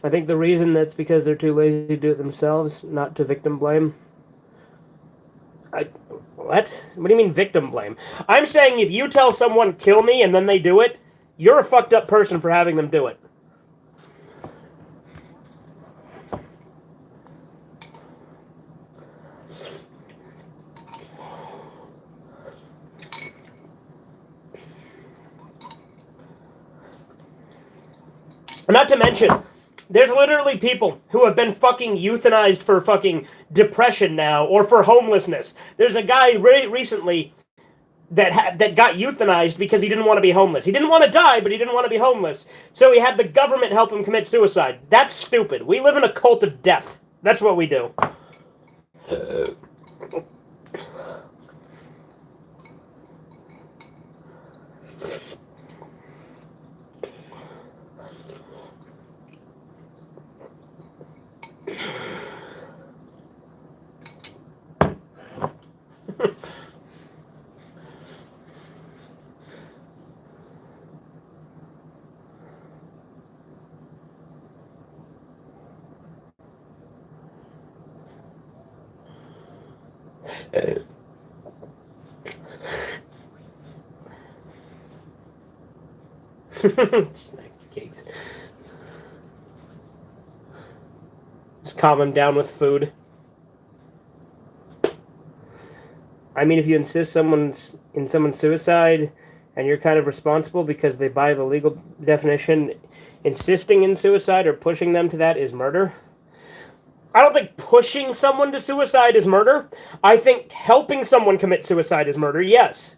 A: I think the reason that's because they're too lazy to do it themselves, not to victim blame. What? What do you mean victim blame? I'm saying if you tell someone kill me and then they do it, you're a fucked up person for having them do it. Not to mention, there's literally people who have been fucking euthanized for fucking depression now, or for homelessness. There's a guy recently that got euthanized because he didn't want to be homeless. He didn't want to die, but he didn't want to be homeless. So he had the government help him commit suicide. That's stupid. We live in a cult of death. That's what we do. Snack cakes. Just calm him down with food. I mean, if you insist someone's suicide, and you're kind of responsible because they buy the legal definition, insisting in suicide or pushing them to that is murder. I don't think pushing someone to suicide is murder. I think helping someone commit suicide is murder, yes.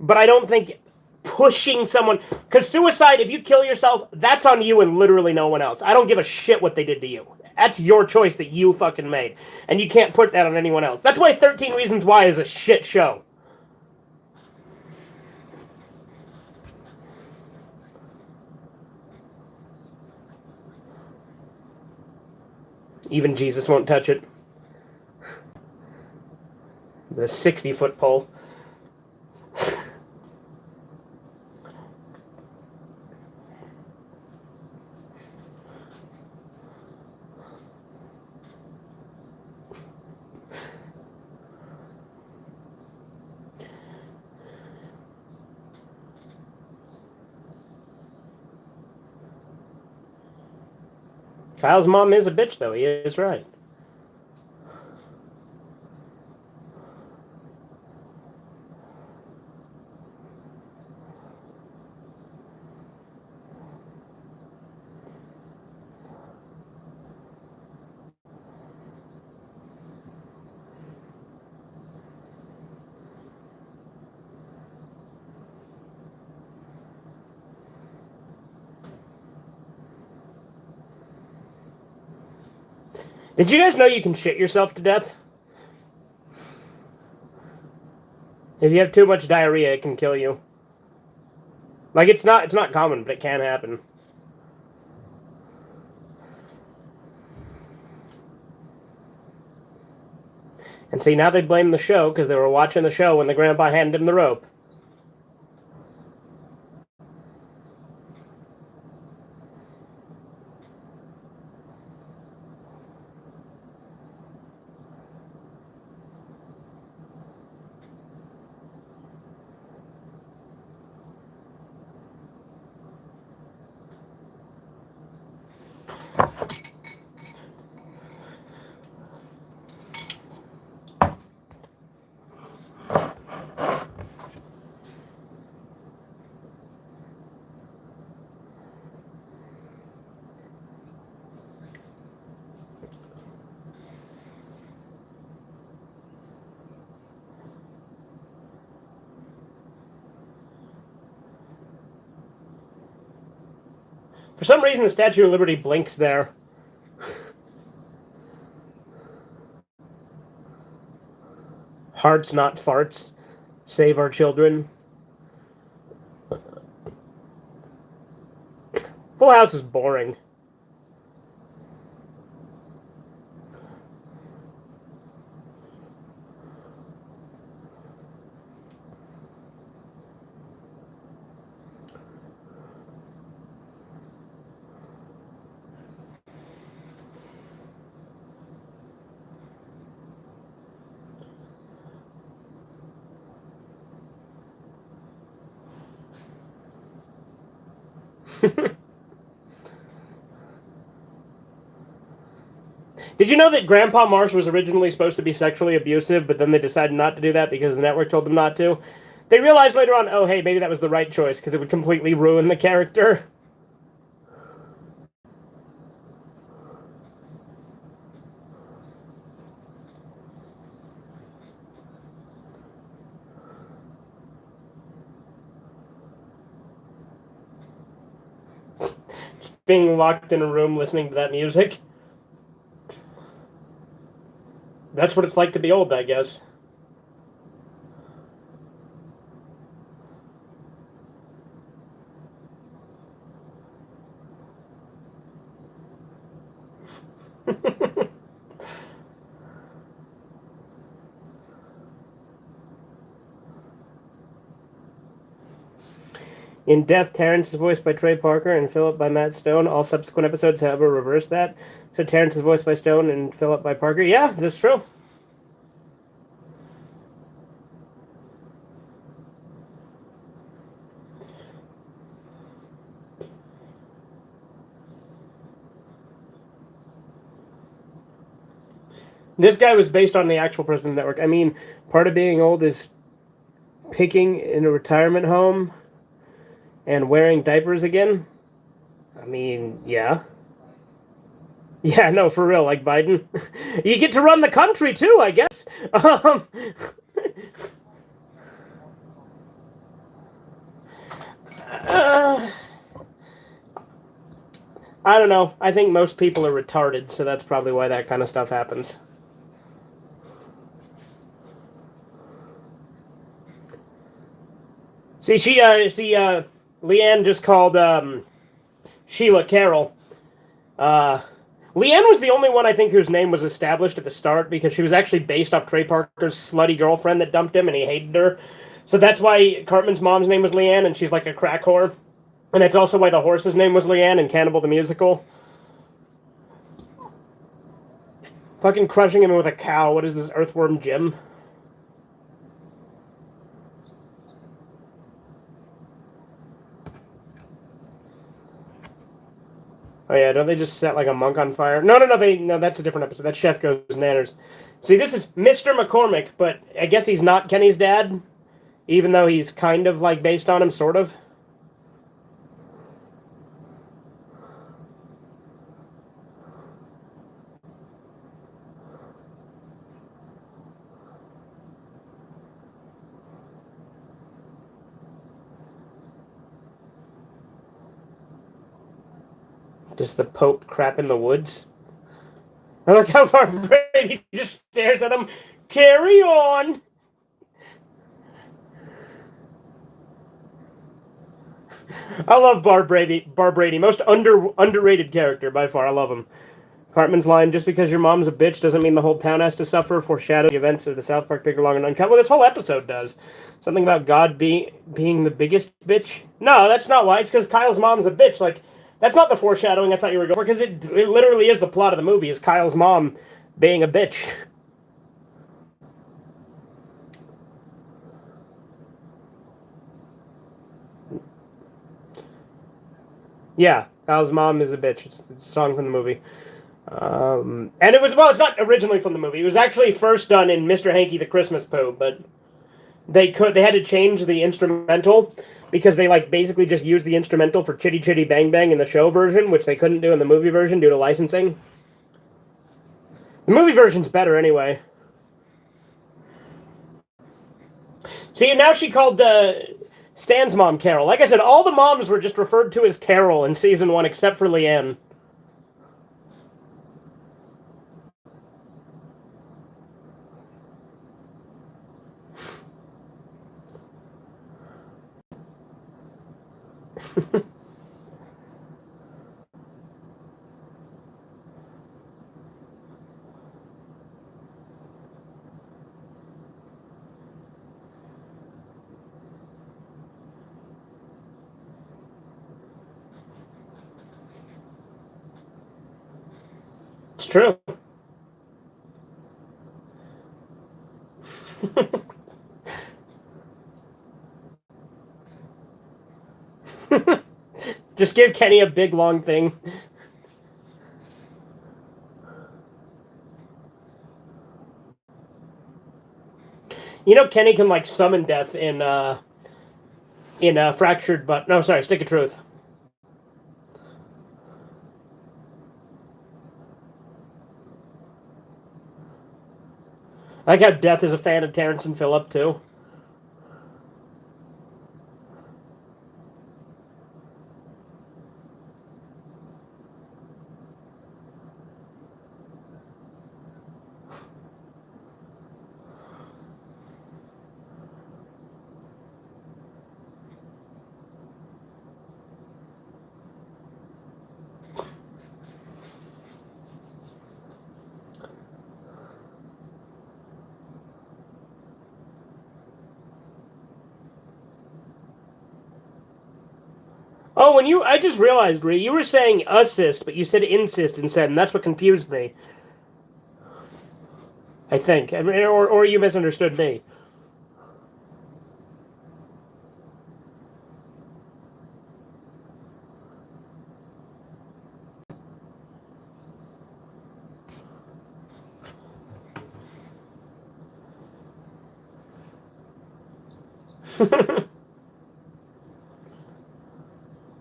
A: But I don't think pushing someone... Because suicide, if you kill yourself, that's on you and literally no one else. I don't give a shit what they did to you. That's your choice that you fucking made. And you can't put that on anyone else. That's why 13 Reasons Why is a shit show. Even Jesus won't touch it. The 60-foot pole. Kyle's mom is a bitch, though. He is right. Did you guys know you can shit yourself to death? If you have too much diarrhea, it can kill you. Like, it's not common, but it can happen. And see, now they blame the show because they were watching the show when the grandpa handed him the rope. For some reason, the Statue of Liberty blinks there. Hearts, not farts. Save our children. Full House is boring. Did you know that Grandpa Marsh was originally supposed to be sexually abusive, but then they decided not to do that because the network told them not to? They realized later on, oh, hey, maybe that was the right choice because it would completely ruin the character. Just being locked in a room listening to that music. That's what it's like to be old, I guess. In Death, Terrence is voiced by Trey Parker and Philip by Matt Stone. All subsequent episodes, however, reverse that. So Terrence is voiced by Stone and Philip by Parker. Yeah, that's true. This guy was based on the actual person in the network. I mean, part of being old is picking in a retirement home and wearing diapers again. I mean, yeah. Yeah, no, for real, like Biden. You get to run the country too, I guess. Um, uh, I don't know. I think most people are retarded, so that's probably why that kind of stuff happens. Leanne just called Sheila Carroll. Uh, Leanne was the only one I think whose name was established at the start because she was actually based off Trey Parker's slutty girlfriend that dumped him and he hated her. So that's why Cartman's mom's name was Leanne and she's like a crack whore. And that's also why the horse's name was Leanne in Cannibal the Musical. Fucking crushing him with a cow. What is this, Earthworm Jim? Oh yeah, don't they just set like a monk on fire? No, that's a different episode. That chef goes nanners. See, this is Mr. McCormick, but I guess he's not Kenny's dad, even though he's kind of like based on him, sort of. Just the Pope crap in the woods. I like how Barb Brady just stares at him. Carry on. I love Barb Brady. Barb Brady, most underrated character by far. I love him. Cartman's line: "Just because your mom's a bitch doesn't mean the whole town has to suffer." Foreshadowing the events of the South Park Bigger, Long, and Uncut. Well, this whole episode does. Something about God being the biggest bitch. No, that's not why. It's because Kyle's mom's a bitch. Like, that's not the foreshadowing I thought you were going for. Because it literally is the plot of the movie. Is Kyle's mom being a bitch? Yeah, Kyle's mom is a bitch. It's a song from the movie. And it was, well, it's not originally from the movie. It was actually first done in Mr. Hanky the Christmas Pooh, but they had to change the instrumental because they like basically just used the instrumental for Chitty Chitty Bang Bang in the show version, which they couldn't do in the movie version due to licensing. The movie version's better anyway. See, now she called Stan's mom Carol. Like I said, all the moms were just referred to as Carol in season 1 except for Leanne. It's true. Just give Kenny a big long thing. You know, Kenny can like summon death in Fractured, but no, sorry, Stick of Truth. I like how Death is a fan of Terrence and Phillip too. Oh, I just realized, Ree, you were saying assist, but you said insist instead, and that's what confused me. I think, I mean, or you misunderstood me.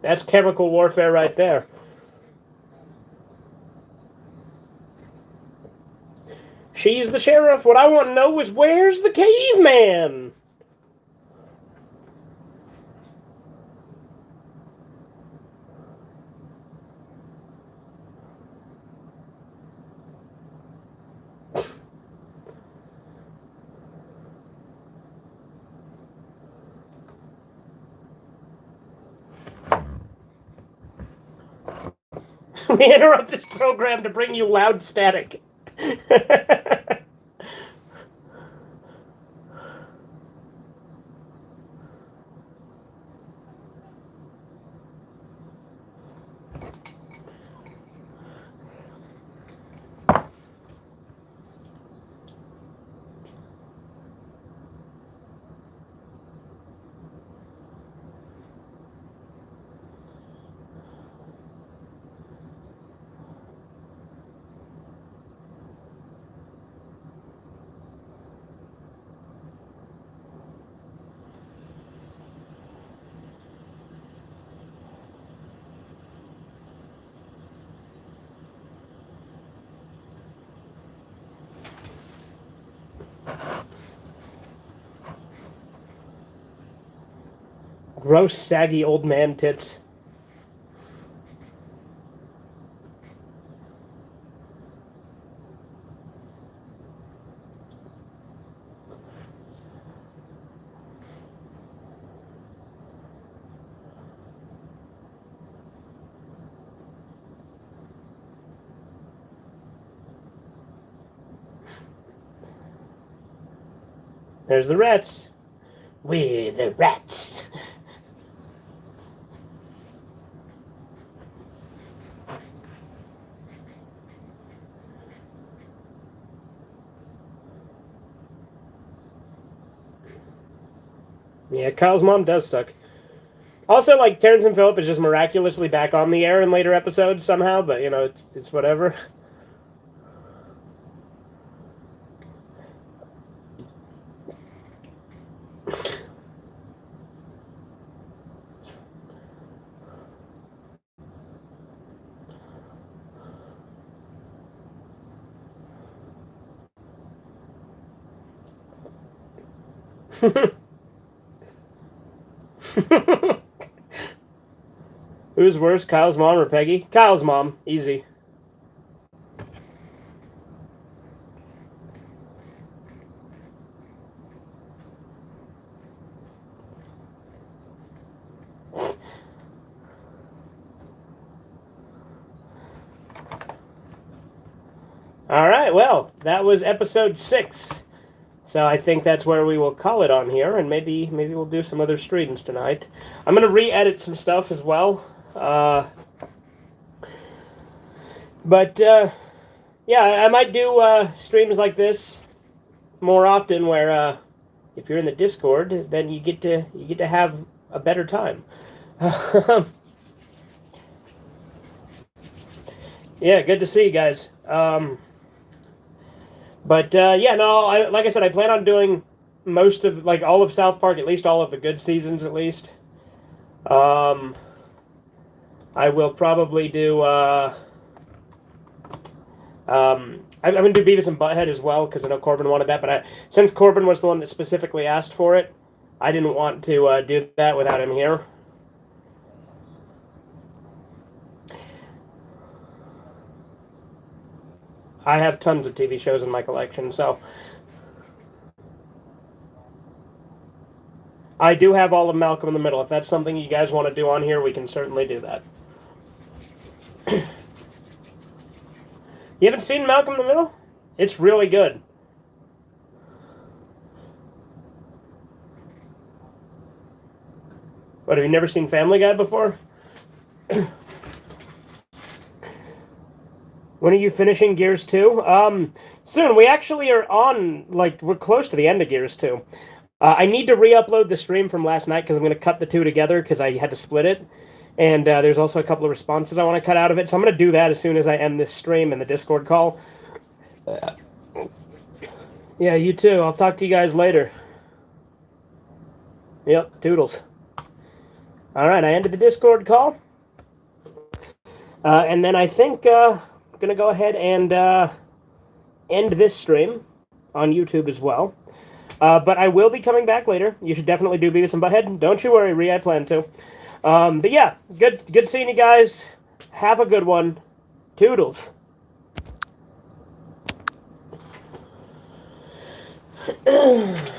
A: That's chemical warfare right there. She's the sheriff. What I want to know is where's the caveman? We interrupt this program to bring you loud static. Gross, saggy old man tits. There's the rats. We're the rats. Yeah, Kyle's mom does suck. Also, like, Terrence and Phillip is just miraculously back on the air in later episodes somehow, but, you know, it's whatever. Who's worse, Kyle's mom or Peggy? Kyle's mom. Easy. All right, well, that was episode 6. So I think that's where we will call it on here, and maybe we'll do some other streams tonight. I'm going to re-edit some stuff as well. Yeah, I might do streams like this more often, where if you're in the Discord, then you get to have a better time. Yeah, good to see you guys. Yeah, no, like I said, I plan on doing most of, like, all of South Park, at least all of the good seasons, at least. I will probably do, I'm going to do Beavis and Butthead as well, because I know Corbin wanted that, but since Corbin was the one that specifically asked for it, I didn't want to do that without him here. I have tons of TV shows in my collection, so I do have all of Malcolm in the Middle. If that's something you guys want to do on here, we can certainly do that. You haven't seen Malcolm in the Middle? It's really good. What, have you never seen Family Guy before? When are you finishing Gears 2? Soon. We actually are on, like, we're close to the end of Gears 2. I need to re-upload the stream from last night because I'm going to cut the two together because I had to split it. And there's also a couple of responses I want to cut out of it. So I'm going to do that as soon as I end this stream and the Discord call. Yeah, you too. I'll talk to you guys later. Yep, toodles. All right, I ended the Discord call. And then I think I'm going to go ahead and end this stream on YouTube as well. But I will be coming back later. You should definitely do Beavis and Butthead. Don't you worry, Ree, I plan to. But yeah, good seeing you guys. Have a good one. Toodles.